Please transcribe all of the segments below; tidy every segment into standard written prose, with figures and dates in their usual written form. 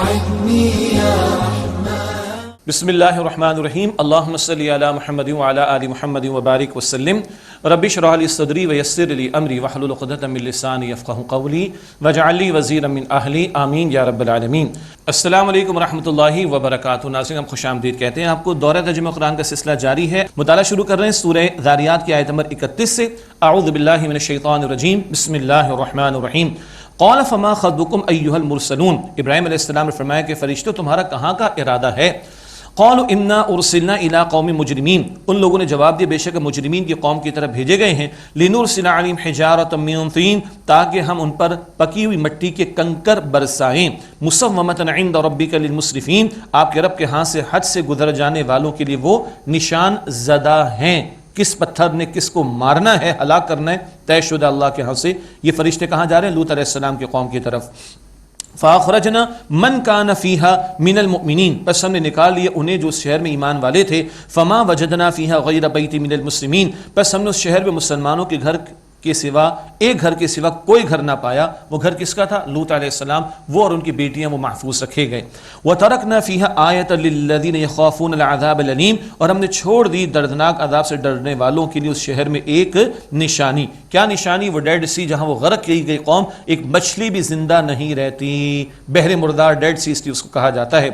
ساعدني يا بسم اللہ الرحمن الرحیم اللہم صلی علی محمد وعلی آل محمد وبارک وسلم رب اشرح لی صدری ویسر لی امری واحلل عقدۃ من لسانی یفقہوا قولی واجعل لی وزیرا من اہلی آمین یا رب العالمین۔ السلام علیکم ورحمۃ اللہ وبرکاتہ۔ ناظرین، ہم خوش آمدید کہتے ہیں آپ کو۔ دورہ ترجمہ قرآن کا سلسلہ جاری ہے، مطالعہ شروع کر رہے ہیں سورہ ذاریات کی آیت نمبر 31 سے۔ اعوذ باللہ من الشیطان الرجیم، بسم اللہ الرحمن الرحیم۔ قال فما خطبکم ایھا المرسلون، ابراہیم علیہ السلام نے فرمایا کہ فرشتوں تمہارا کہاں کا ارادہ ہے؟ قالوا انا ارسلنا الى قوم مجرمین، ان لوگوں نے جواب دیا بے شک مجرمین کی قوم کی طرف بھیجے گئے ہیں۔ لنرسل علیہم حجارۃ من طین، تاکہ ہم ان پر پکی ہوئی مٹی کے کنکر برسائیں۔ مسومۃ عند ربک للمسرفین، آپ کے رب کے ہاں سے حد سے گزر جانے والوں کے لیے وہ نشان زدہ ہیں۔ کس پتھر نے کس کو مارنا ہے، ہلاک کرنا ہے، طے شدہ اللہ کے ہاں سے۔ یہ فرشتے کہاں جا رہے ہیں؟ لوط علیہ السلام کی قوم کی طرف۔ فاخرجنا من کان فیہا من المؤمنین، پس ہم نے نکال لیے انہیں جو اس شہر میں ایمان والے تھے۔ فما وجدنا فیہا غیر بیت من المسلمین، پس ہم نے اس شہر میں مسلمانوں کے گھر کے سوا، ایک گھر کے سوا کوئی گھر نہ پایا۔ وہ گھر کس کا تھا؟ لوط علیہ السلام، وہ اور ان کی بیٹیاں وہ محفوظ رکھے گئے۔ وَتَرَكْنَا فِيهَا آیَةً لِلَّذِينَ يَخَافُونَ الْعَذَابَ الْأَلِيمَ، اور ہم نے چھوڑ دی دردناک عذاب سے ڈرنے والوں کے لیے اس شہر میں ایک نشانی۔ کیا نشانی؟ وہ ڈیڈ سی، جہاں وہ غرق کی گئی قوم، ایک مچھلی بھی زندہ نہیں رہتی، بحر مردار، ڈیڈ سی اس لیے اس کو کہا جاتا ہے۔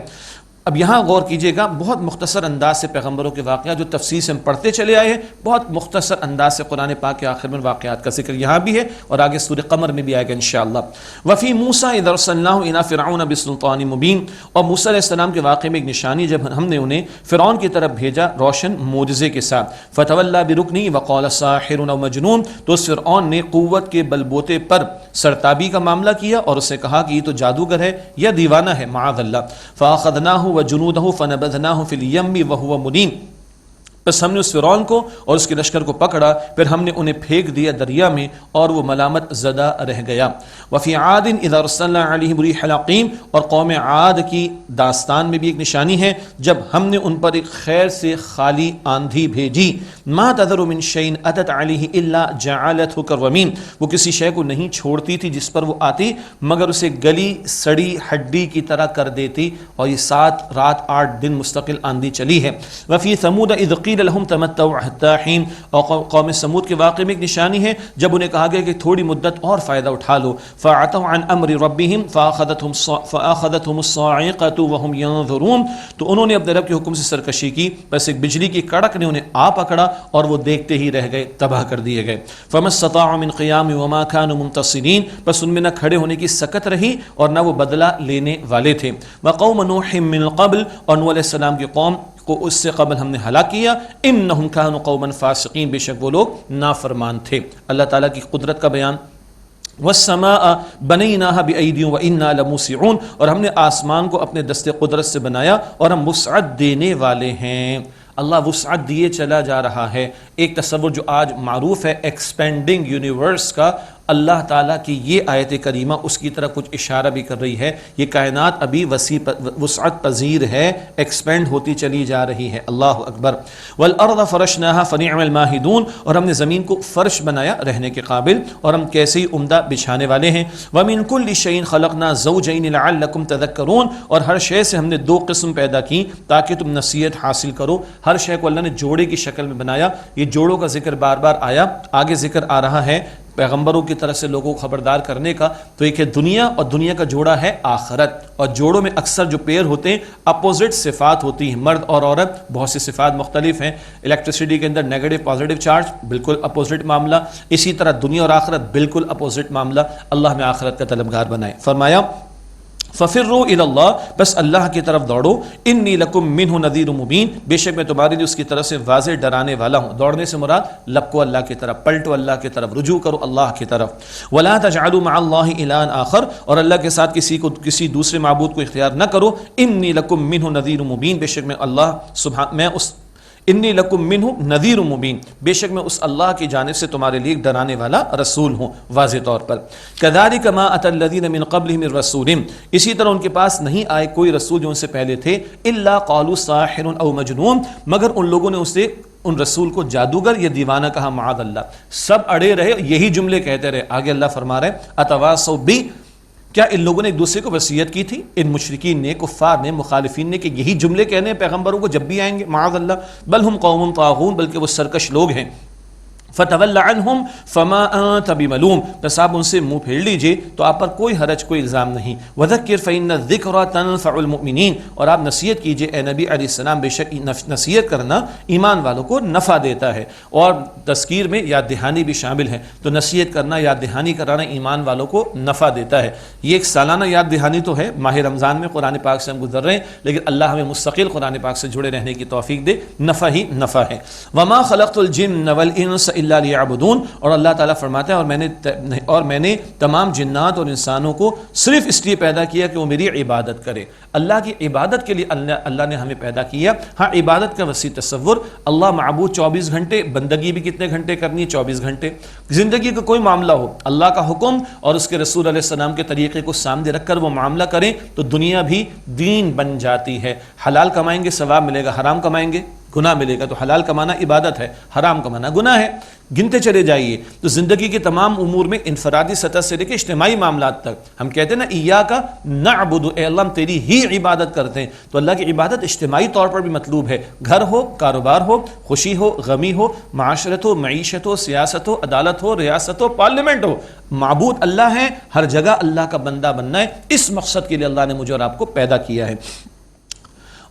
اب یہاں غور کیجئے گا، بہت مختصر انداز سے پیغمبروں کے واقعات جو تفصیل سے ہم پڑھتے چلے آئے ہیں، بہت مختصر انداز سے قرآن پاک کے آخر میں واقعات کا ذکر یہاں بھی ہے اور آگے سورہ قمر میں بھی آئے گا انشاءاللہ۔ وفی موسیٰ اذ ارسلناہ الی فرعون بسلطان مبین، اور موسیٰ علیہ السلام کے واقعے میں ایک نشانی جب ہم نے انہیں فرعون کی طرف بھیجا روشن معجزے کے ساتھ۔ فتولی برکنی وقال ساحر او مجنون، تو اس فرعون نے قوت کے بلبوتے پر سرتابی کا معاملہ کیا اور اسے کہا کہ یہ تو جادوگر ہے یا دیوانہ ہے، معاذ اللہ۔ فاخذناہ وجنودہ فنبذناہ فی الیم وہو ملیم، بس ہم نے اس فرعون کو اور اس کے لشکر کو پکڑا، پھر ہم نے انہیں پھینک دیا دریا میں اور وہ ملامت زدہ رہ گیا۔ وفی عاد اذا ارسلنا علیہم الریح العقیم، اور قوم عاد کی داستان میں بھی ایک نشانی ہے جب ہم نے ان پر ایک خیر سے خالی آندھی بھیجی۔ ما تذر من شیء اتت علیہ الا جعلتہ کرمین، وہ کسی شے کو نہیں چھوڑتی تھی جس پر وہ آتی مگر اسے گلی سڑی ہڈی کی طرح کر دیتی، اور یہ 7 رات 8 دن مستقل آندھی چلی ہے۔ وفی ثمود اذ قیل لهم تمتعوا حتى حين، اور قوم سمود کے واقعے میں ایک نشانی ہے جب انہیں کہا گیا کہ تھوڑی مدت اور فائدہ اٹھا لو۔ فعتوا عن امر ربهم فاخذتهم الصاعقة وهم ينظرون، تو انہوں نے اپنے رب کے حکم سے سرکشی کی، بس ایک بجلی کی کڑک نے انہیں آ پکڑا اور وہ دیکھتے ہی رہ گئے، تباہ کر دیے گئے۔ فما استطاعوا من قیام وما كانوا منتصرین، بس ان میں نہ کھڑے ہونے کی سکت رہی اور نہ وہ بدلہ لینے والے تھے۔ وقوم نوح من قبل، اور نوح علیہ السلام کی قوم کو اس سے قبل ہم نے ہلاک کیا۔ انہم کانوا قوما فاسقین، بے شک وہ لوگ نافرمان تھے۔ اللہ تعالیٰ کی قدرت کا بیان۔ والسماء بنیناها بأیدی وإنا لموسعون، اور ہم نے آسمان کو اپنے دست قدرت سے بنایا اور ہم وسعت دینے والے ہیں۔ اللہ وسعت دیے چلا جا رہا ہے۔ ایک تصور جو آج معروف ہے ایکسپینڈنگ یونیورس کا، اللہ تعالیٰ کی یہ آیت کریمہ اس کی طرح کچھ اشارہ بھی کر رہی ہے۔ یہ کائنات ابھی وسعت پذیر ہے، ایکسپینڈ ہوتی چلی جا رہی ہے۔ اللہ اکبر۔ والارض فرشناها فنعم الماہدون، اور ہم نے زمین کو فرش بنایا رہنے کے قابل، اور ہم کیسے ہی عمدہ بچھانے والے ہیں۔ ومن كل شيء خلقنا زوجين لعلكم تذكرون، اور ہر شے سے ہم نے 2 قسم پیدا کی تاکہ تم نصیحت حاصل کرو۔ ہر شے کو اللہ نے جوڑے کی شکل میں بنایا۔ یہ جوڑوں کا ذکر بار بار آیا، آگے ذکر آ رہا ہے پیغمبروں کی طرف سے لوگوں کو خبردار کرنے کا۔ تو ایک ہے دنیا، اور دنیا کا جوڑا ہے آخرت، اور جوڑوں میں اکثر جو پیر ہوتے ہیں اپوزٹ صفات ہوتی ہیں، مرد اور عورت، بہت سی صفات مختلف ہیں۔ الیکٹریسٹی کے اندر نیگیٹو پازیٹیو چارج، بالکل اپوزٹ معاملہ، اسی طرح دنیا اور آخرت بالکل اپوزٹ معاملہ۔ اللہ ہمیں آخرت کا طلبگار بنائے۔ فرمایا ففروا الی اللہ، بس اللہ کی طرف دوڑو۔ انی لکم منہ نذیر مبین، بے شک میں تمہارے لیے اس کی طرف سے واضح ڈرانے والا ہوں۔ دوڑنے سے مراد لپکو اللہ کی طرف، پلٹو اللہ کی طرف، رجوع کرو اللہ کی طرف۔ ولا تجعلوا مع اللہ الہا آخر، اور اللہ کے ساتھ کسی دوسرے معبود کو اختیار نہ کرو۔ انی لکم منہ نذیر مبین، بے شک میں انی لکم منہ نذیر مبین، بے شک میں اس اللہ کی جانب سے تمہارے لیے ڈرانے والا رسول ہوں واضح طور پر۔ کذالک ما اتى الذین من قبلهم من رسول، اسی طرح ان کے پاس نہیں آئے کوئی رسول جو ان سے پہلے تھے، الا قالوا ساحر او مجنون، مگر ان لوگوں نے اسے ان رسول کو جادوگر یا دیوانہ کہا، معاذ اللہ۔ سب اڑے رہے، یہی جملے کہتے رہے۔ آگے اللہ فرما رہے اتواصوا بی، کیا ان لوگوں نے ایک دوسرے کو وصیت کی تھی، ان مشرکین نے، کفار نے، مخالفین نے، کہ یہی جملے کہنے ہیں پیغمبروں کو جب بھی آئیں گے؟ معاذ اللہ، بل ہم قوم طاغون، بلکہ وہ سرکش لوگ ہیں۔ فتول عنہم فما انت بملوم، بس آپ ان سے منہ پھیر لیجئے تو آپ پر کوئی حرج، کوئی الزام نہیں۔ وذکر فإن الذکرى تنفع المؤمنین، اور آپ نصیحت کیجئے اے نبی علیہ السلام، بے شک نصیحت کرنا ایمان والوں کو نفع دیتا ہے، اور تذکیر میں یاد دہانی بھی شامل ہے، تو نصیحت کرنا، یاد دہانی کرانا ایمان والوں کو نفع دیتا ہے۔ یہ ایک سالانہ یاد دہانی تو ہے، ماہ رمضان میں قرآن پاک سے ہم گزر رہے ہیں، لیکن اللہ ہمیں مستقل قرآن پاک سے جڑے رہنے کی توفیق دے، نفع ہی نفع ہے۔ وما خلقت الجن والانس الا لیعبدون، اور اللہ تعالیٰ فرماتا ہے اور میں نے تمام جنات اور انسانوں کو صرف اس لیے پیدا کیا کہ وہ میری عبادت کرے۔ اللہ کی عبادت کے لیے اللہ نے ہمیں پیدا کیا۔ ہاں، عبادت کا وسیع تصور، اللہ معبود 24 گھنٹے، بندگی بھی کتنے گھنٹے کرنی ہے؟ 24 گھنٹے۔ زندگی کا کوئی معاملہ ہو، اللہ کا حکم اور اس کے رسول علیہ السلام کے طریقے کو سامنے رکھ کر وہ معاملہ کریں تو دنیا بھی دین بن جاتی ہے۔ حلال کمائیں گے ثواب ملے گا، حرام کمائیں گے گناہ ملے گا۔ تو حلال کمانا عبادت ہے، حرام کمانا گناہ ہے، گنتے چلے جائیے۔ تو زندگی کے تمام امور میں انفرادی سطح سے لے کے اجتماعی معاملات تک ہم کہتے ہیں نا ایاک نعبد، اے اللہ ہم تیری ہی عبادت کرتے ہیں، تو اللہ کی عبادت اجتماعی طور پر بھی مطلوب ہے۔ گھر ہو، کاروبار ہو، خوشی ہو، غمی ہو، معاشرت ہو، معیشت ہو، سیاست ہو، عدالت ہو، ریاست ہو، پارلیمنٹ ہو، معبود اللہ ہے، ہر جگہ اللہ کا بندہ بننا ہے۔ اس مقصد کے لیے اللہ نے مجھے اور آپ کو پیدا کیا ہے۔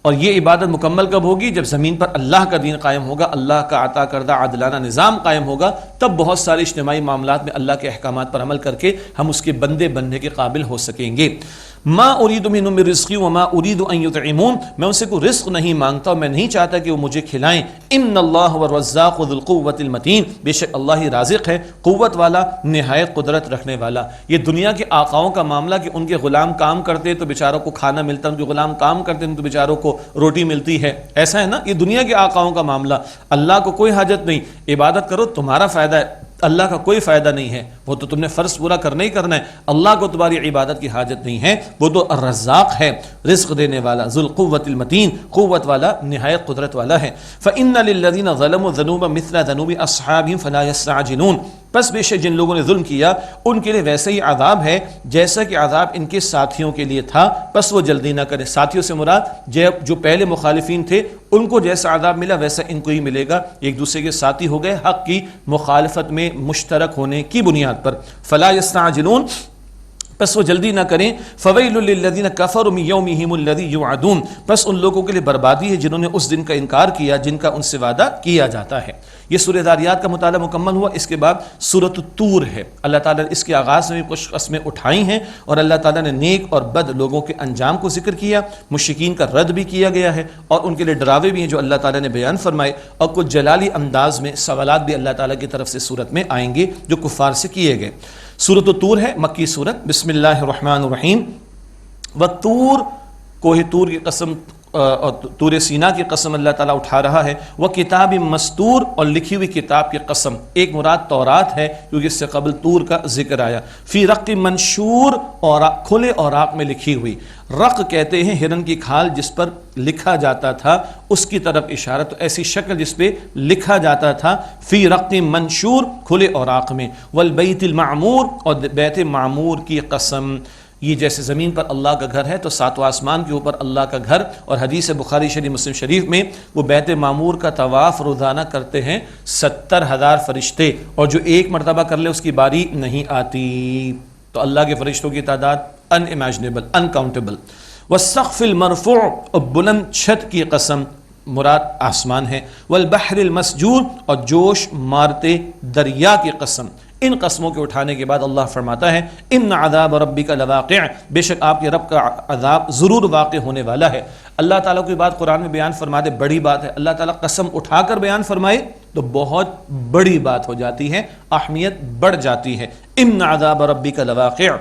اور یہ عبادت مکمل کب ہوگی؟ جب زمین پر اللہ کا دین قائم ہوگا، اللہ کا عطا کردہ عادلانہ نظام قائم ہوگا، تب بہت سارے اجتماعی معاملات میں اللہ کے احکامات پر عمل کر کے ہم اس کے بندے بننے کے قابل ہو سکیں گے۔ ما اريد منهم من رزق وما اريد ان يطعمون، میں ان سے کوئی رزق نہیں مانگتا اور میں نہیں چاہتا کہ وہ مجھے کھلائیں۔ ان اللہ هو الرزاق ذو القوة المتین، بے شک اللہ ہی رازق ہے، قوت والا، نہایت قدرت رکھنے والا۔ یہ دنیا کے آقاؤں کا معاملہ کہ ان کے غلام کام کرتے تو بیچاروں کو کھانا ملتا، ان کے غلام کام کرتے تو بیچاروں کو روٹی ملتی ہے، ایسا ہے نا، یہ دنیا کے آقاؤں کا معاملہ۔ اللہ کو کوئی حاجت نہیں، عبادت کرو تمہارا فائدہ ہے، اللہ کا کوئی فائدہ نہیں ہے، وہ تو تم نے فرض پورا کرنا ہی کرنا ہے۔ اللہ کو تمہاری عبادت کی حاجت نہیں ہے، وہ تو الرزاق ہے، رزق دینے والا، ذو القوۃ المتین، قوت والا، نہایت قدرت والا ہے۔ فإن للذین ظلموا ذنوبا مثل ذنوب اصحابهم فلا يستعجلون، پس بے شک جن لوگوں نے ظلم کیا ان کے لیے ویسا ہی عذاب ہے جیسا کہ عذاب ان کے ساتھیوں کے لیے تھا، پس وہ جلدی نہ کریں۔ ساتھیوں سے مراد جو پہلے مخالفین تھے ان کو جیسا عذاب ملا ویسا ان کو ہی ملے گا، ایک دوسرے کے ساتھی ہو گئے حق کی مخالفت میں مشترک ہونے کی بنیاد پر۔ فلا یستعجلون، پس وہ جلدی نہ کریں۔ فویل للذین کفروا من یومہم الذی یوعدون، پس ان لوگوں کے لیے بربادی ہے جنہوں نے اس دن کا انکار کیا جن کا ان سے وعدہ کیا جاتا ہے۔ یہ سورہ ذاریات کا مطالعہ مکمل ہوا، اس کے بعد سورۃ الطور ہے۔ اللہ تعالیٰ نے اس کے آغاز میں بھی کچھ قسمیں اٹھائی ہیں اور اللہ تعالیٰ نے نیک اور بد لوگوں کے انجام کو ذکر کیا، مشرکین کا رد بھی کیا گیا ہے اور ان کے لیے ڈراوے بھی ہیں جو اللہ تعالیٰ نے بیان فرمائے، اور کچھ جلالی انداز میں سوالات بھی اللہ تعالیٰ کی طرف سے سورت میں آئیں گے جو کفار سے کیے گئے۔ سورۃ الطور ہے، مکی سورت۔ بسم اللہ الرحمن الرحیم۔ والطور، کوہ طور کی قسم اور طور سینا کی قسم اللہ تعالیٰ اٹھا رہا ہے۔ وہ کتاب مستور، اور لکھی ہوئی کتاب کی قسم، ایک مراد تورات ہے کیونکہ اس سے قبل طور کا ذکر آیا۔ فی رق منشور، اور کھلے اوراق میں لکھی ہوئی۔ رق کہتے ہیں ہرن کی کھال جس پر لکھا جاتا تھا، اس کی طرف اشارہ، تو ایسی شکل جس پہ لکھا جاتا تھا۔ فی رق منشور، کھلے اوراق میں۔ والبیت المعمور، اور بیت معمور کی قسم۔ یہ جیسے زمین پر اللہ کا گھر ہے تو ساتواں آسمان کے اوپر اللہ کا گھر، اور حدیث بخاری شریف مسلم شریف میں وہ بیت معمور کا طواف روزانہ کرتے ہیں 70,000 فرشتے، اور جو ایک مرتبہ کر لے اس کی باری نہیں آتی۔ تو اللہ کے فرشتوں کی تعداد ان امیجنیبل، ان کاؤنٹیبل۔ والسقف المرفوع، اور بلند چھت کی قسم، مراد آسمان ہے۔ والبحر المسجور، اور جوش مارتے دریا کی قسم۔ ان قسموں کے اٹھانے کے بعد اللہ فرماتا ہے ان عذاب ربک لواقع، بے شک آپ کے رب کا عذاب ضرور واقع ہونے والا ہے۔ اللہ تعالیٰ کوئی بات قرآن میں بیان فرما دے، بڑی بات ہے۔ اللہ تعالیٰ قسم اٹھا کر بیان فرمائے تو بہت بڑی بات ہو جاتی ہے، اہمیت بڑھ جاتی ہے۔ ان عذاب ربک لواقع،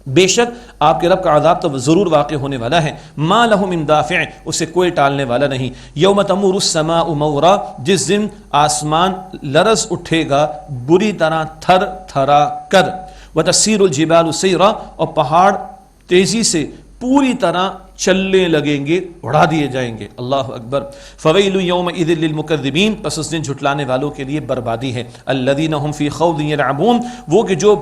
بے شک آپ کے رب کا عذاب تو ضرور واقع ہونے والا ہے۔ ما لہ من دافع، اسے کوئی ٹالنے والا نہیں۔ یوم تمور السماء مورا، جس دن آسمان لرز اٹھے گا بری طرح تھر تھرا کر۔ وتسیر الجبال سیرا، اور پہاڑ تیزی سے پوری طرح چلنے لگیں گے، اڑا دیے جائیں گے۔ اللہ اکبر۔ فویل یومئذ للمکذبین، پس اس دن جھٹلانے والوں کے لیے بربادی ہے۔ الذین هم فی خوض یلعبون، وہ کہ جو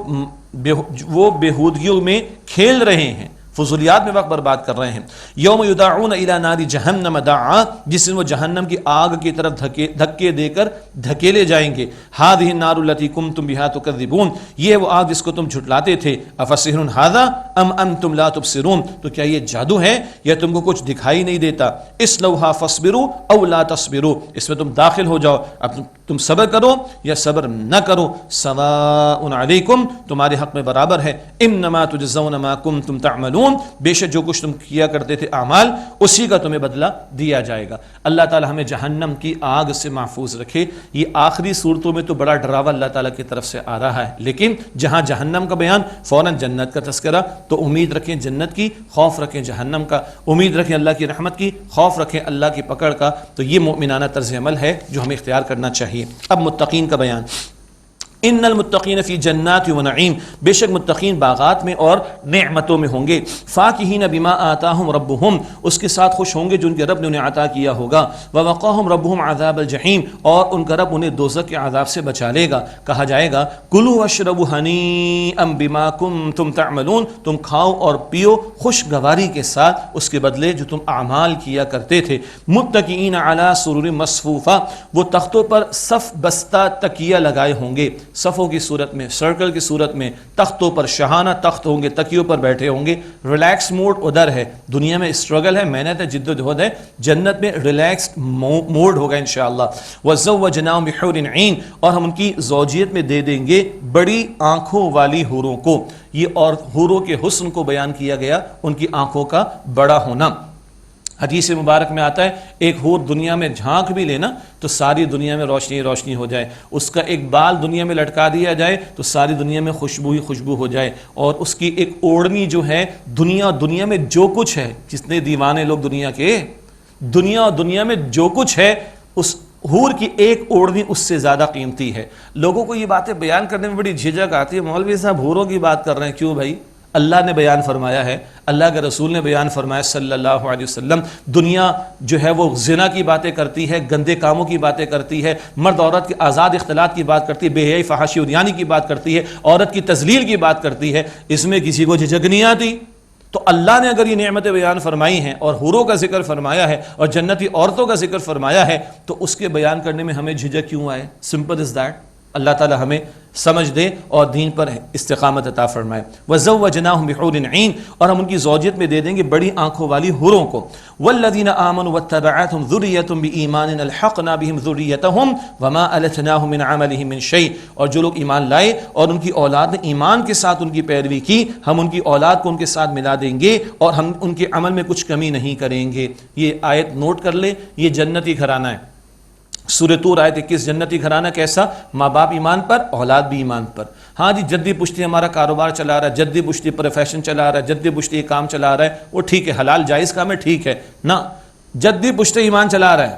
وہ بےہودگیوں میں کھیل رہے ہیں، فضولیات میں وقت برباد کر رہے ہیں۔ یوم یدعون الی نار جہنم دعا، جس دن وہ جہنم کی آگ کی طرف دھکے دے کر دھکیلے جائیں گے۔ ہذہ النار التی کنتم بہا تکذبون، یہ وہ آگ جس کو تم جھٹلاتے تھے۔ افسحر ھذا ام انتم لا تبصرون، تو کیا یہ جادو ہے یا تم کو کچھ دکھائی نہیں دیتا؟ اصلوھا فاصبروا او لا تصبروا، اس میں تم داخل ہو جاؤ، اب تم صبر کرو یا صبر نہ کرو، سواء علیکم، تمہارے حق میں برابر ہے۔ انما تجزون ما کنتم تعملون، بے شک جو کچھ تم کیا کرتے تھے اعمال، اسی کا تمہیں بدلہ دیا جائے گا۔ اللہ تعالی ہمیں جہنم کی آگ سے محفوظ رکھے۔ یہ آخری صورتوں میں تو بڑا ڈراوا اللہ تعالیٰ کی طرف سے آ رہا ہے، لیکن جہاں جہنم کا بیان فوراً جنت کا تذکرہ، تو امید رکھیں جنت کی، خوف رکھیں جہنم کا، امید رکھیں اللہ کی رحمت کی، خوف رکھیں اللہ کی پکڑ کا۔ تو یہ مؤمنانہ طرز عمل ہے جو ہمیں اختیار کرنا چاہیے۔ اب متقین کا بیان۔ ان المتقین فی جنات و نعیم، بے شک متقین باغات میں اور نعمتوں میں ہوں گے۔ فاکہین بما آتاہم ربہم، اس کے ساتھ خوش ہوں گے جو ان کے رب نے انہیں عطا کیا ہوگا۔ ووقاہم ربہم عذاب الجحیم، اور ان کا رب انہیں دوزخ کے عذاب سے بچا لے گا۔ کہا جائے گا کلوا واشربوا ہنیئا بما کنتم تعملون، تم کھاؤ اور پیو خوشگواری کے ساتھ اس کے بدلے جو تم اعمال کیا کرتے تھے۔ متکئین علی سرر مصفوفہ، وہ تختوں پر صف بستہ تکیہ لگائے ہوں گے، صفوں کی صورت میں، سرکل کی صورت میں، تختوں پر، شہانہ تخت ہوں گے، تکیوں پر بیٹھے ہوں گے۔ ریلیکس موڈ ادھر ہے، دنیا میں اسٹرگل ہے، محنت ہے، جد و جہد ہے، جنت میں ریلیکسڈ موڈ ہوگا انشاءاللہ۔ وزوجناہم بحور عین، اور ہم ان کی زوجیت میں دے دیں گے بڑی آنکھوں والی حوروں کو۔ یہ اور حوروں کے حسن کو بیان کیا گیا، ان کی آنکھوں کا بڑا ہونا۔ حدیث مبارک میں آتا ہے ایک حور دنیا میں جھانک بھی لینا تو ساری دنیا میں روشنی روشنی ہو جائے، اس کا ایک بال دنیا میں لٹکا دیا جائے تو ساری دنیا میں خوشبو ہی خوشبو ہو جائے، اور اس کی ایک اوڑھنی جو ہے، دنیا میں جو کچھ ہے، جتنے دیوانے لوگ دنیا کے، دنیا میں جو کچھ ہے، اس حور کی ایک اوڑھنی اس سے زیادہ قیمتی ہے۔ لوگوں کو یہ باتیں بیان کرنے میں بڑی جھجک آتی ہے، مولوی صاحب حوروں کی بات کر رہے ہیں، کیوں بھائی؟ اللہ نے بیان فرمایا ہے، اللہ کے رسول نے بیان فرمایا صلی اللہ علیہ وسلم، دنیا جو ہے وہ زنا کی باتیں کرتی ہے، گندے کاموں کی باتیں کرتی ہے، مرد عورت کے آزاد اختلاط کی بات کرتی ہے، بے حیائی فحاشی عریانی کی بات کرتی ہے، عورت کی تذلیل کی بات کرتی ہے، اس میں کسی کو جھجک نہیں آتی؟ تو اللہ نے اگر یہ نعمتیں بیان فرمائی ہیں اور حوروں کا ذکر فرمایا ہے اور جنتی عورتوں کا ذکر فرمایا ہے تو اس کے بیان کرنے میں ہمیں جھجک کیوں آئے؟ Simple is that. اللہ تعالی ہمیں سمجھ دے اور دین پر استقامت عطا فرمائے۔ وزوجناہم بحور عین، اور ہم ان کی زوجیت میں دے دیں گے بڑی آنکھوں والی حوروں کو۔ والذین آمنوا واتبعتهم ذریتهم بایمان الحقنا بهم ذریتهم وما التناهم من عملهم من شیء، اور جو لوگ ایمان لائے اور ان کی اولاد نے ایمان کے ساتھ ان کی پیروی کی، ہم ان کی اولاد کو ان کے ساتھ ملا دیں گے اور ہم ان کے عمل میں کچھ کمی نہیں کریں گے۔ یہ آیت نوٹ کر لے، یہ جنتی گھرانہ ہے۔ سورہ طور آیت 21، جنتی گھرانہ کیسا؟ ماں باپ ایمان پر، اولاد بھی ایمان پر۔ ہاں جی جدی پشتی ہمارا کاروبار چلا رہا ہے، جدی پشتی پروفیشن چلا رہا ہے، جدی پشتی کام چلا رہا ہے، وہ ٹھیک ہے، حلال جائز کام ہے، ٹھیک ہے نا، جدی پشتی ایمان چلا رہا ہے،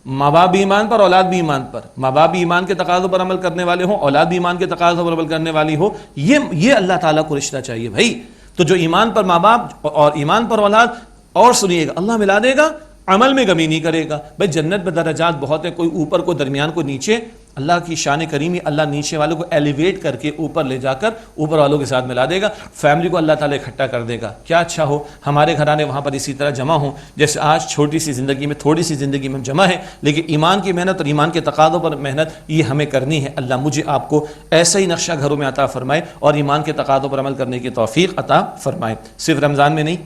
ماں باپ بھی ایمان پر، اولاد بھی ایمان پر، ماں باپ بھی ایمان کے تقاضوں پر عمل کرنے والے ہوں، اولاد بھی ایمان کے تقاضوں پر عمل کرنے والی ہو، یہ اللہ تعالیٰ کو رشتہ چاہیے بھائی۔ تو جو ایمان پر ماں باپ اور ایمان پر اولاد، اور سنیے گا اللہ ملا دے گا، عمل میں کمی نہیں کرے گا۔ بھائی جنت میں درجات بہت ہیں، کوئی اوپر کوئی درمیان کوئی نیچے، اللہ کی شان کریمی، اللہ نیچے والوں کو ایلیویٹ کر کے اوپر لے جا کر اوپر والوں کے ساتھ ملا دے گا، فیملی کو اللہ تعالیٰ اکٹھا کر دے گا۔ کیا اچھا ہو ہمارے گھرانے وہاں پر اسی طرح جمع ہوں، جیسے آج چھوٹی سی زندگی میں، تھوڑی سی زندگی میں ہم جمع ہیں، لیکن ایمان کی محنت اور ایمان کے تقاضوں پر محنت یہ ہمیں کرنی ہے۔ اللہ مجھے آپ کو ایسا ہی نقشہ گھروں میں عطا فرمائے اور ایمان کے تقاضوں پر عمل کرنے کی توفیق عطا فرمائے۔ صرف رمضان میں نہیں،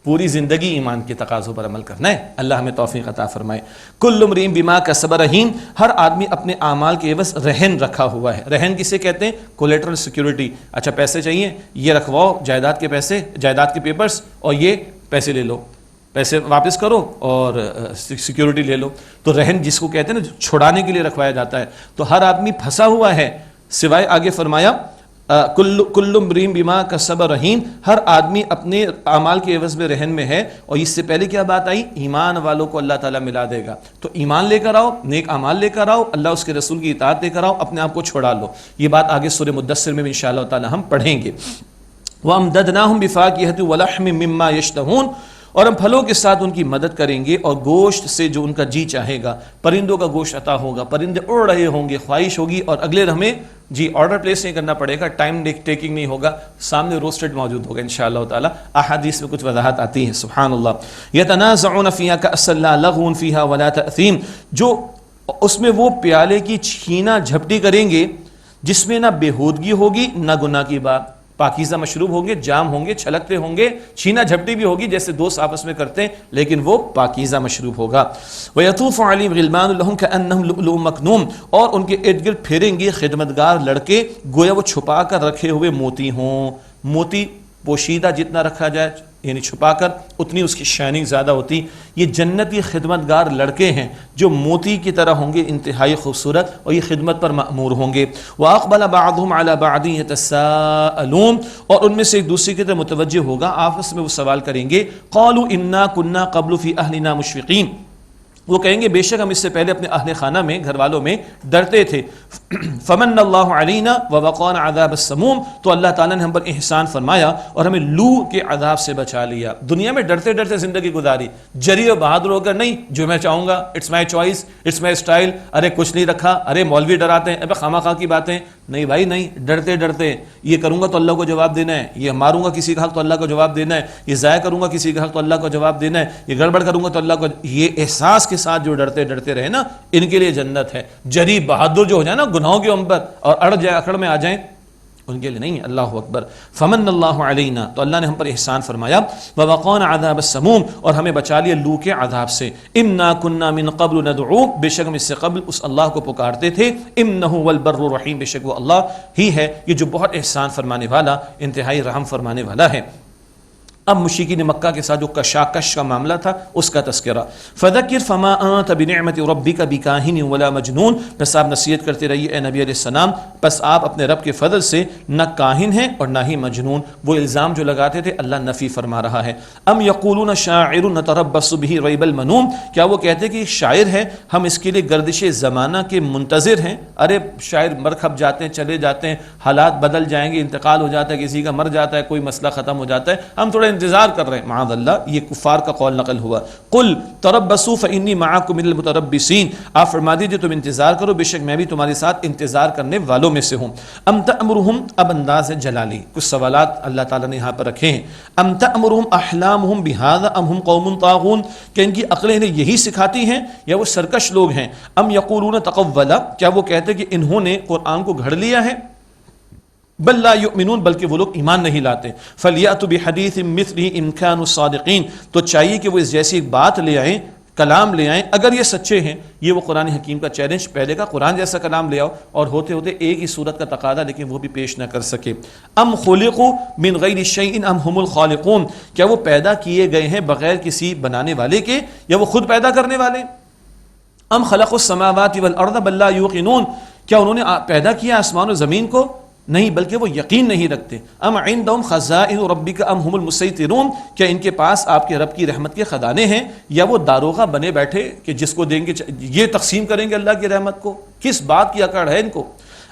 پوری زندگی ایمان کے تقاضوں پر عمل کرنا ہے، اللہ ہمیں توفیق عطا فرمائے۔ کل امرئ بما کسب رہین، ہر آدمی اپنے اعمال کے عوض رہن رکھا ہوا ہے۔ رہن کسے کہتے ہیں؟ Collateral security. اچھا پیسے چاہیے، یہ رکھواؤ جائیداد کے پیسے، جائیداد کے پیپرز، اور یہ پیسے لے لو، پیسے واپس کرو اور سیکیورٹی لے لو۔ تو رہن جس کو کہتے ہیں نا، چھڑانے کے لیے رکھوایا جاتا ہے۔ تو ہر آدمی پھنسا ہوا ہے، سوائے آگے فرمایا کل امرئ بما کسب رہین، ہر آدمی اپنے اعمال کے عوض میں رہن میں ہے۔ اور اس سے پہلے کیا بات آئی؟ ایمان والوں کو اللہ تعالیٰ ملا دے گا۔ تو ایمان لے کر آؤ، نیک اعمال لے کر آؤ، اللہ اس کے رسول کی اطاعت لے کر آؤ، اپنے آپ کو چھڑا لو۔ یہ بات آگے سورہ مدثر میں بھی انشاءاللہ تعالیٰ ہم پڑھیں گے۔ وَأَمْدَدْنَاهُمْ بِفَاكِهَةٍ وَلَحْمٍ مِّمَّا يَشْتَهُونَ، اور ہم پھلوں کے ساتھ ان کی مدد کریں گے اور گوشت سے جو ان کا جی چاہے گا، پرندوں کا گوشت عطا ہوگا، پرندے اڑ رہے ہوں گے، خواہش ہوگی، اور اگلے ہمیں آرڈر پلیس نہیں کرنا پڑے گا، ٹائم ٹیکنگ نہیں ہوگا، سامنے روسٹڈ موجود ہوگا انشاءاللہ تعالی۔ احادیث میں کچھ وضاحت آتی ہے، سبحان اللہ۔ يَتَنَازَعُونَ فِيهَا كَأْسًا لَا لَغْوٌ فِيهَا وَلَا تَأْثِيمٌ، جو اس میں وہ پیالے کی چھینا جھپٹی کریں گے جس میں نہ بےہودگی ہوگی نہ گناہ کی بات، پاکیزہ مشروب ہوں گے، جام ہوں گے، چھلکتے ہوں گے، چھینا جھپٹی بھی ہوگی جیسے دوست آپس میں کرتے ہیں، لیکن وہ پاکیزہ مشروب ہوگا۔ وَيَطُوفُ عَلَيْهِمْ غِلْمَانٌ لَهُمْ كَأَنَّهُمْ لُؤْلُؤٌ مَكْنُونٌ، اور ان کے ارد گرد پھیریں گے خدمتگار لڑکے گویا وہ چھپا کر رکھے ہوئے موتی ہوں۔ موتی پوشیدہ جتنا رکھا جائے یعنی چھپا کر اتنی اس کی شائننگ زیادہ ہوتی۔ یہ جنتی خدمتگار لڑکے ہیں جو موتی کی طرح ہوں گے، انتہائی خوبصورت، اور یہ خدمت پر مأمور ہوں گے۔ وَأَقْبَلَ بَعْضُهُمْ عَلَى بَعْضٍ يَتَسَاءَلُونَ، اور ان میں سے ایک دوسرے کی طرف متوجہ ہوگا، آپس میں وہ سوال کریں گے۔ قَالُوا إِنَّا كُنَّا قَبْلُ فِي أَهْلِنَا مُشْفِقِينَ، وہ کہیں گے بے شک ہم اس سے پہلے اپنے اہل خانہ میں، گھر والوں میں ڈرتے تھے۔ فمن اللہ علینا ووقانا عذاب السموم، تو اللہ تعالیٰ نے ہم پر احسان فرمایا اور ہمیں لو کے عذاب سے بچا لیا۔ دنیا میں ڈرتے ڈرتے زندگی گزاری، جری و بہادر ہو کر نہیں، جو میں چاہوں گا، it's my choice, it's my style, ارے کچھ نہیں رکھا، ارے مولوی ڈراتے ہیں، ابے خواہ خواہ کی باتیں، نہیں بھائی نہیں، ڈرتے ڈرتے یہ کروں گا تو اللہ کو جواب دینا ہے، یہ ماروں گا کسی کا حق تو اللہ کو جواب دینا ہے، یہ ضائع کروں گا کسی کا حق تو اللہ کو جواب دینا ہے، یہ گڑبڑ کروں گا تو اللہ کو، یہ احساس کے ساتھ جو ڈرتے ڈرتے رہے نا، ان کے لیے جنت ہے۔ جری بہادر جو ہو جائے نا گناہوں کے اوپر اور اڑ جائے، اکڑ میں آ جائیں، ان کے لیے نہیں ہے۔ اللہ اکبر۔ فمن اللہ علینا، تو اللہ نے ہم پر احسان فرمایا، ووقانا عذاب السموم، اور ہمیں بچا لیا لو کے عذاب سے۔ انا کنا من قبل ندعو، بے شک ہم اس سے قبل اس اللہ کو پکارتے تھے۔ انہ هو البر الرحیم، بے شک وہ اللہ ہی ہے یہ جو بہت احسان فرمانے والا، انتہائی رحم فرمانے والا ہے۔ اب مشرکین مکہ کے ساتھ جو کشاکش کا معاملہ تھا اس کا تذکرہ۔ فذکر فما انت بنعمت ربک بکاہن ولا مجنون، بس آپ نصیحت کرتے رہیے اے نبی علیہ السلام، بس آپ اپنے رب کے فضل سے نہ کاہن ہیں اور نہ ہی مجنون۔ وہ الزام جو لگاتے تھے اللہ نفی فرما رہا ہے۔ ام یقولون شاعر نتربص به ریب المنون، کیا وہ کہتے کہ شاعر ہے، ہم اس کے لیے گردش زمانہ کے منتظر ہیں؟ ارے شاعر مر کھپ جاتے ہیں، چلے جاتے ہیں، حالات بدل جائیں گے، انتقال ہو جاتا ہے، کسی کا مر جاتا ہے، کوئی مسئلہ ختم ہو جاتا ہے، ہم تھوڑا انتظار کر رہے ہیں۔ معاذ اللہ، یہ کفار کا قول نقل ہوا۔ قل تربصوا فانی معکم من المتربصین، آپ فرما دیجیے تم انتظار کرو، بے شک میں بھی تمہارے ساتھ انتظار کرنے والوں میں سے ہوں۔ ام تأمرہم، اب انداز جلالی، کچھ سوالات اللہ تعالیٰ نے یہاں پر رکھے ہیں۔ ام تأمرہم احلامہم بہذا ام ہم قوم طاغون، کہ ان کی عقلیں انہیں یہی سکھاتی ہیں یا وہ سرکش لوگ ہیں؟ ام یقولون تقولا، کیا وہ کہتے کہ انہوں نے قرآن کو گھڑ لیا ہے؟ بل لا یؤمنون، بلکہ وہ لوگ ایمان نہیں لاتے۔ فلیأتوا بحدیث مثلہ ان کانوا صادقین، تو چاہیے کہ وہ اس جیسی ایک بات لے آئیں، کلام لے آئیں اگر یہ سچے ہیں۔ یہ وہ قرآن حکیم کا چیلنج، پہلے کا قرآن جیسا کلام لے آؤ، اور ہوتے ہوتے ایک ہی صورت کا تقاضا لیکن وہ بھی پیش نہ کر سکے۔ ام خلقوا من غیر شیء ام هم الخالقون، کیا وہ پیدا کیے گئے ہیں بغیر کسی بنانے والے کے یا وہ خود پیدا کرنے والے؟ ام خلقوا السماوات والارض بل لا یوقنون، کیا انہوں نے پیدا کیا آسمان و زمین کو؟ نہیں، بلکہ وہ یقین نہیں رکھتے۔ ام عندهم خزائن ربک ام هم المسیطرون، کیا ان کے پاس آپ کے رب کی رحمت کے خزانے ہیں یا وہ داروغہ بنے بیٹھے کہ جس کو دیں گے یہ تقسیم کریں گے اللہ کی رحمت کو؟ کس بات کی اکڑ ہے ان کو؟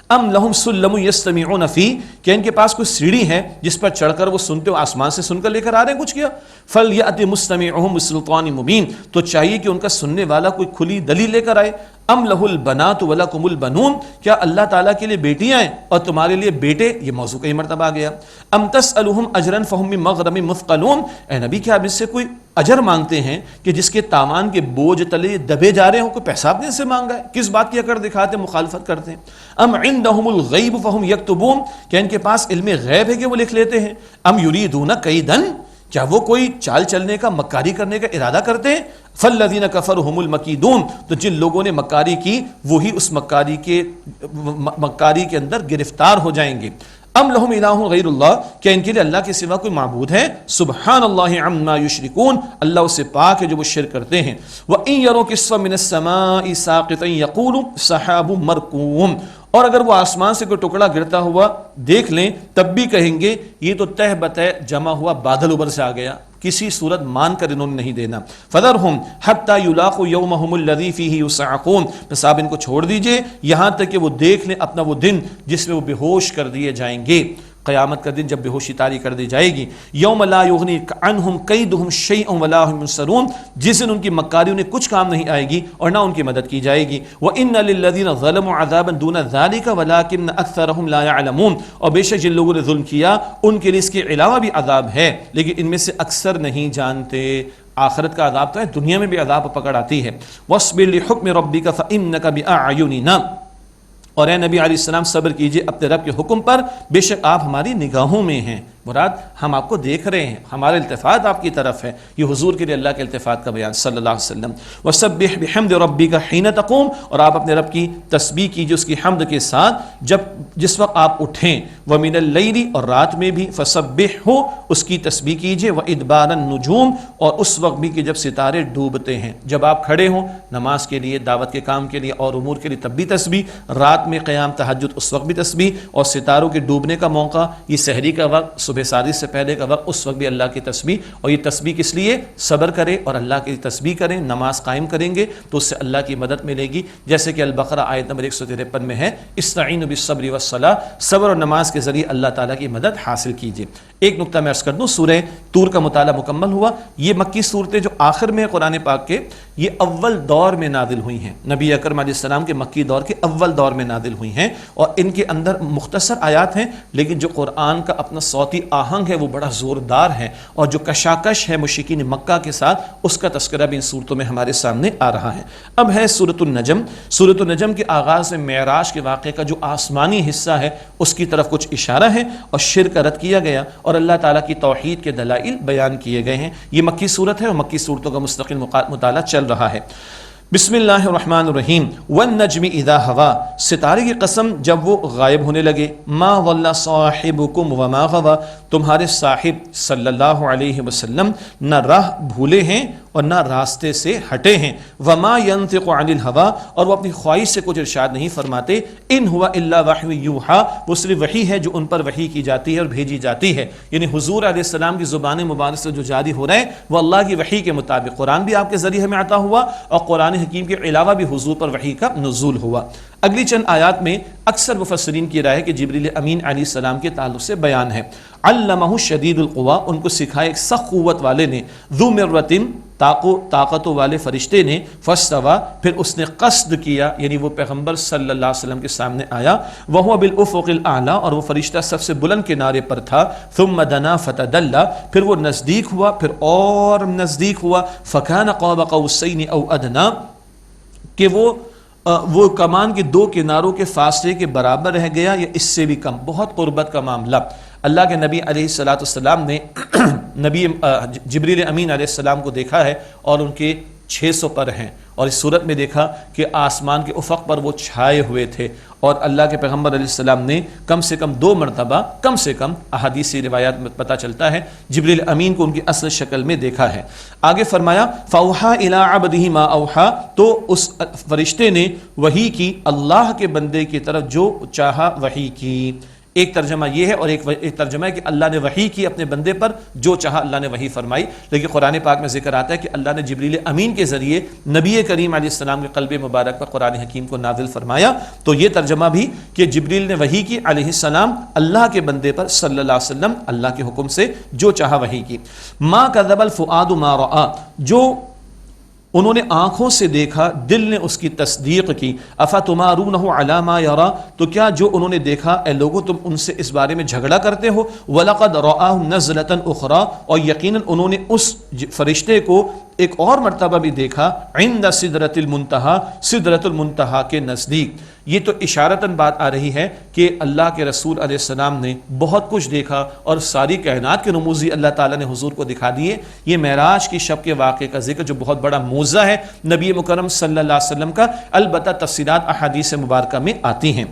ام لہم سلم یستمعون فی، کہ ان کے پاس کوئی سیڑھی ہے جس پر چڑھ کر وہ سنتے ہو، آسمان سے سن کر لے کر آ رہے ہیں کچھ کیا؟ فلیأت مستمعہم بسلطان مبین، تو چاہیے کہ ان کا سننے والا کوئی کھلی دلیل لے کر آئے۔ ام لہ البنات ولکم البنون، کیا اللہ تعالیٰ کے لیے بیٹیاں ہیں اور تمہارے لیے بیٹے؟ یہ موضوع کئی مرتبہ آ گیا۔ ام تسألہم اجرا فہم من مغرم مثقلون، اے نبی کیا آپ اس سے کوئی اجر مانگتے ہیں کہ جس کے تاوان کے بوجھ تلے دبے جا رہے ہوں؟ کوئی پیسہ آپ نے اس سے مانگا ہے؟ کس بات کی اکڑ دکھاتے ہیں، مخالفت کرتے ہیں؟ ام عندہم الغیب فہم یکتبون، کیا ان کے پاس علم غیب ہے کہ وہ لکھ لیتے ہیں؟ ام یریدون کیدن، کیا وہ کوئی چال چلنے کا، مکاری کرنے کا ارادہ کرتے ہیں؟ فالذین کفروا هم المکیدون، تو جن لوگوں نے مکاری کی وہی اس مکاری کے اندر گرفتار ہو جائیں گے۔ ام لہم الہ غیر اللہ، کیا ان کے لیے اللہ کے سوا کوئی معبود ہے؟ سبحان اللہ عما یشرکون، اللہ اس سے پاک ہے جو وہ شرک کرتے ہیں۔ وَإِن يَرَوْا كِسْفًا مِنَ السَّمَاءِ سَاقِطًا يَقُولُوا سَحَابٌ مَرْكُومٌ، اور اگر وہ آسمان سے کوئی ٹکڑا گرتا ہوا دیکھ لیں تب بھی کہیں گے یہ تو تہ بتہ جمع ہوا بادل اوپر سے آ گیا، کسی صورت مان کر انہوں نے نہیں دینا۔ فَذَرْهُمْ حَتَّى يُلَاقُوا يَوْمَهُمُ الَّذِي فِيهِ يُصْعَقُونَ، بس آپ ان کو چھوڑ دیجئے یہاں تک کہ وہ دیکھ لیں اپنا وہ دن جس میں وہ بے ہوش کر دیے جائیں گے۔ قیامت کا دن جب بے ہوشی طاری کر دی جائے گی. یوم لا یغنی عنہم کیدہم شیئا ولا هم ینصرون، جس دن ان کی مکاری انہیں کچھ کام نہیں آئے گی اور نہ ان کی مدد کی جائے گی. وَإِنَّ لِلَّذِينَ ظَلَمُوا عَذَابًا دُونَ ذَلِكَ وَلَكِنَّ أَكْثَرَهُمْ لَا يَعْلَمُونَ، اور بے شک جن لوگوں نے ظلم کیا ان کے لیے اس کے علاوہ بھی عذاب ہے لیکن ان میں سے اکثر نہیں جانتے. آخرت کا عذاب تو ہے، دنیا میں بھی عذاب پکڑ آتی ہے. وَاصْبِرْ لِحُكْمِ رَبِّكَ فَإِنَّكَ بِأَعْيُنِنَا، اور اے نبی علیہ السلام صبر کیجئے اپنے رب کے حکم پر، بے شک آپ ہماری نگاہوں میں ہیں. مراد ہم آپ کو دیکھ رہے ہیں، ہمارا التفات آپ کی طرف ہے. یہ حضور کے لیے اللہ کے التفات کا بیان صلی اللہ علیہ وسلم. وَسَبِّحْ بِحَمْدِ رَبِّكَ حِينَ تَقُومُ، اور آپ اپنے رب کی تسبیح کیجئے اس کی حمد کے ساتھ جس وقت آپ اٹھیں. وَمِنَ اللَّيْلِ، اور رات میں بھی فَسَبِّحْهُ، اس کی تسبیح کیجئے. وَإِدْبَارَ النُّجُومِ، اور اس وقت بھی کہ جب ستارے ڈوبتے ہیں. جب آپ کھڑے ہوں نماز کے لیے، دعوت کے کام کے لیے اور امور کے لیے تب بھی تسبیح، رات میں قیام تہجد اس وقت بھی تسبیح، اور ستاروں کے ڈوبنے کا موقع، یہ سحری کا وقت، صبح صادق سے پہلے کا وقت، اس وقت بھی اللہ کی تسبیح. اور یہ تسبیح کس لیے؟ صبر کرے اور اللہ کی تسبیح کریں، نماز قائم کریں گے تو اس سے اللہ کی مدد ملے گی. جیسے کہ البقرہ آیت نمبر 153 میں ہے، استعینوا بالصبر والصلاۃ، صبر اور نماز کے ذریعے اللہ تعالیٰ کی مدد حاصل کیجیے. ایک نقطہ میں عرض کر دوں، سورہ طور کا مطالعہ مکمل ہوا. یہ مکی صورتیں جو آخر میں قرآن پاک کے، یہ اول دور میں نازل ہوئی ہیں، نبی اکرم علیہ السلام کے مکی دور کے اول دور میں نازل ہوئی ہیں، اور ان کے اندر مختصر آیات ہیں لیکن جو قرآن کا اپنا صوتی آہنگ ہے وہ بڑا زوردار ہے، اور جو کشاکش ہے مشرکین مکہ کے ساتھ اس کا تذکرہ بھی ان صورتوں میں ہمارے سامنے آ رہا ہے. اب ہے سورۃ النجم. سورۃ النجم کے آغاز میں معراج کے واقعے کا جو آسمانی حصہ ہے اس کی طرف کچھ اشارہ ہے، اور شرک رد کیا گیا اور اللہ تعالیٰ کی توحید کے دلائل بیان کیے گئے ہیں. یہ مکی صورت ہے اور مکی صورتوں کا مستقل مطالعہ چل رہا ہے. بسم اللہ الرحمن الرحیم. والنجم اذا ہوا، ستارے کی قسم جب وہ غائب ہونے لگے. ما ضل صاحبکم وما غوا، تمہارے صاحب صلی اللہ علیہ وسلم نہ راہ بھولے ہیں اور نہ راستے سے ہٹے ہیں. وما ينطق عن الهوى، اور وہ اپنی خواہش سے کچھ ارشاد نہیں فرماتے. ان هو الا وحی یوحى، وہ صرف وحی ہے جو ان پر وحی کی جاتی ہے اور بھیجی جاتی ہے. یعنی حضور علیہ السلام کی زبان مبارک سے جو جاری ہو رہا ہے وہ اللہ کی وحی کے مطابق. قرآن بھی آپ کے ذریعے ہمیں عطا ہوا اور قرآن حکیم کے علاوہ بھی حضور پر وحی کا نزول ہوا. اگلی چند آیات میں اکثر مفسرین کی رائے ہے کہ جبریل امین علیہ السلام کے تعلق سے بیان ہے. علمہ شدید القوا، ان کو سکھائے ایک سخت قوت والے نے. ذو مرۃ، طاقتوں والے فرشتے نے. فاستوى، پھر اس نے قصد کیا، یعنی وہ پیغمبر صلی اللہ علیہ وسلم کے سامنے آیا. وهو بالافق الاعلی، اور وہ فرشتہ سب سے بلند کنارے پر تھا. ثم دنا فتدلى، پھر وہ نزدیک ہوا، پھر اور نزدیک ہوا. فكان قاب قوسین او ادنى، کہ وہ کمان کے دو کناروں کے فاصلے کے برابر رہ گیا یا اس سے بھی کم، بہت قربت کا معاملہ. اللہ کے نبی علیہ السلام نے نبی جبریل امین علیہ السلام کو دیکھا ہے اور ان کے 600 پر ہیں، اور اس صورت میں دیکھا کہ آسمان کے افق پر وہ چھائے ہوئے تھے. اور اللہ کے پیغمبر علیہ السلام نے کم سے کم 2 مرتبہ، کم سے کم احادیثی روایات میں پتہ چلتا ہے، جبریل امین کو ان کی اصل شکل میں دیکھا ہے. آگے فرمایا فَأَوْحَىٰ إِلَىٰ عَبْدِهِ مَا أَوْحَىٰ، تو اس فرشتے نے وحی کی اللہ کے بندے کی طرف جو چاہا وحی کی. ایک ترجمہ یہ ہے، اور ایک ترجمہ ہے کہ اللہ نے وحی کی اپنے بندے پر جو چاہا اللہ نے وحی فرمائی. لیکن قرآن پاک میں ذکر آتا ہے کہ اللہ نے جبریل امین کے ذریعے نبی کریم علیہ السلام کے قلب مبارک پر قرآن حکیم کو نازل فرمایا. تو یہ ترجمہ بھی کہ جبریل نے وحی کی علیہ السلام اللہ کے بندے پر صلی اللہ علیہ وسلم، اللہ کے حکم سے جو چاہا وحی کی. ما کذب الفؤاد ما رأى، جو انہوں نے آنکھوں سے دیکھا دل نے اس کی تصدیق کی. افتمارونہ علی ما یرا، تو کیا جو انہوں نے دیکھا اے لوگو تم ان سے اس بارے میں جھگڑا کرتے ہو. ولقد رآہ نزلۃ اخری، اور یقیناً انہوں نے اس فرشتے کو ایک اور مرتبہ بھی دیکھا عند سدرۃ المنتہا، سدرۃ المنتہا کے نزدیک. یہ تو اشارتاً بات آ رہی ہے کہ اللہ کے رسول علیہ السلام نے بہت کچھ دیکھا اور ساری کائنات کے رموزی اللہ تعالیٰ نے حضور کو دکھا دیے. یہ معراج کی شب کے واقعے کا ذکر جو بہت بڑا موعظہ ہے نبی مکرم صلی اللہ علیہ وسلم کا، البتہ تفصیلات احادیث مبارکہ میں آتی ہیں.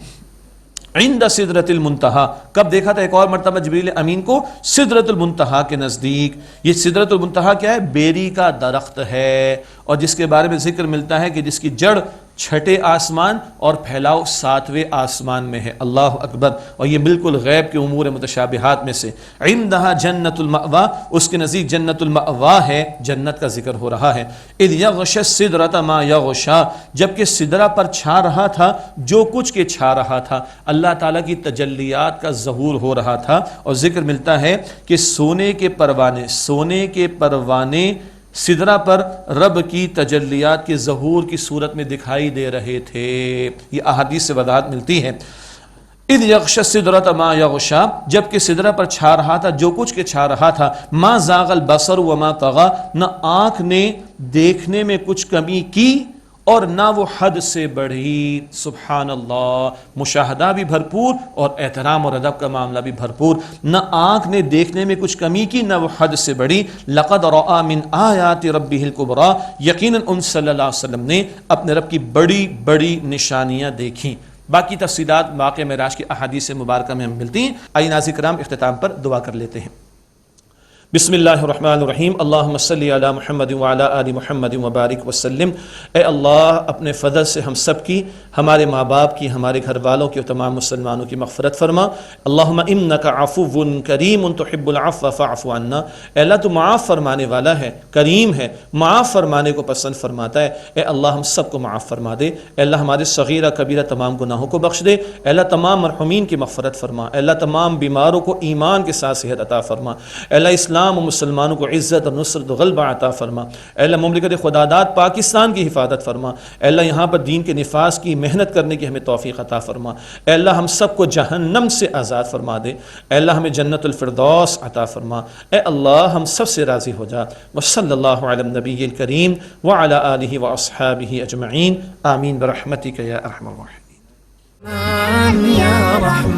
عند سدرۃ المنتہا، کب دیکھا تھا ایک اور مرتبہ جبریل امین کو؟ سدرۃ المنتہا کے نزدیک. یہ سدرۃ المنتہا کیا ہے؟ بیری کا درخت ہے، اور جس کے بارے میں ذکر ملتا ہے کہ جس کی جڑ چھٹے آسمان اور پھیلاؤ ساتویں آسمان میں ہے۔ اللہ اکبر۔ اور یہ بالکل غیب کے امور متشابہات میں سے۔ عندہا جنت المأوا، اس کے نزدیک جنت المأوا ہے، جنت کا ذکر ہو رہا ہے۔ اذ یغشی السدرۃ ما یغشی، جبکہ سدرہ پر چھا رہا تھا جو کچھ کے چھا رہا تھا، اللہ تعالیٰ کی تجلیات کا ظہور ہو رہا تھا۔ اور ذکر ملتا ہے کہ سونے کے پروانے سدرہ پر رب کی تجلیات کے ظہور کی صورت میں دکھائی دے رہے تھے۔ یہ احادیث سے وضاحت ملتی ہے۔ اذ یغشی السدرۃ ما یغشی، جبکہ سدرہ پر چھا رہا تھا جو کچھ کے چھا رہا تھا، ما زاغ البصر وما طغی، نہ آنکھ نے دیکھنے میں کچھ کمی کی اور نہ وہ حد سے بڑھی۔ سبحان اللہ، مشاہدہ بھی بھرپور اور احترام اور ادب کا معاملہ بھی بھرپور۔ نہ آنکھ نے دیکھنے میں کچھ کمی کی، نہ وہ حد سے بڑھی۔ لقد رأى من آیات ربہ الکبریٰ، یقیناً ان صلی اللہ علیہ وسلم نے اپنے رب کی بڑی بڑی نشانیاں دیکھیں۔ باقی تفصیلات واقعہ معراج کی احادیث مبارکہ میں ہم ملتی ہیں۔ آئیے ناظرین کرام اختتام پر دعا کر لیتے ہیں۔ بسم اللہ الرحمن الرحیم، اللہم صلی علی محمد وعلی آل محمد وبارک وسلم۔ اے اللہ، اپنے فضل سے ہم سب کی، ہمارے ماں باپ کی، ہمارے گھر والوں کی اور تمام مسلمانوں کی مغفرت فرما۔ اللہم انک عفو کریم تحب العفو فاعف عنا۔ اے اللہ، تو معاف فرمانے والا ہے، کریم ہے، معاف فرمانے کو پسند فرماتا ہے۔ اے اللہ، ہم سب کو معاف فرما دے۔ اے اللہ، ہمارے صغیرہ کبیرہ تمام گناہوں کو بخش دے۔ اے اللہ، تمام مرحومین کی مغفرت فرما۔ اے اللہ، تمام بیماروں کو ایمان کے ساتھ صحت عطا فرما۔ اے اللہ، اسلام و مسلمانوں کو عزت اور نصرت و غلبہ عطا فرما۔ اے اللہ، مملکت خداداد پاکستان کی حفاظت فرما۔ اے اللہ، یہاں پر دین کے نفاذ کی محنت کرنے کی ہمیں توفیق عطا فرما۔ اے اللہ، ہم سب کو جہنم سے آزاد فرما دے۔ اے اللہ، ہمیں جنت الفردوس عطا فرما۔ اے اللہ، ہم سب سے راضی ہو جا۔ وصلی اللہ علی النبی الکریم وعلی آلہ واصحابہ اجمعین، آمین برحمتک یا ارحم الراحمین۔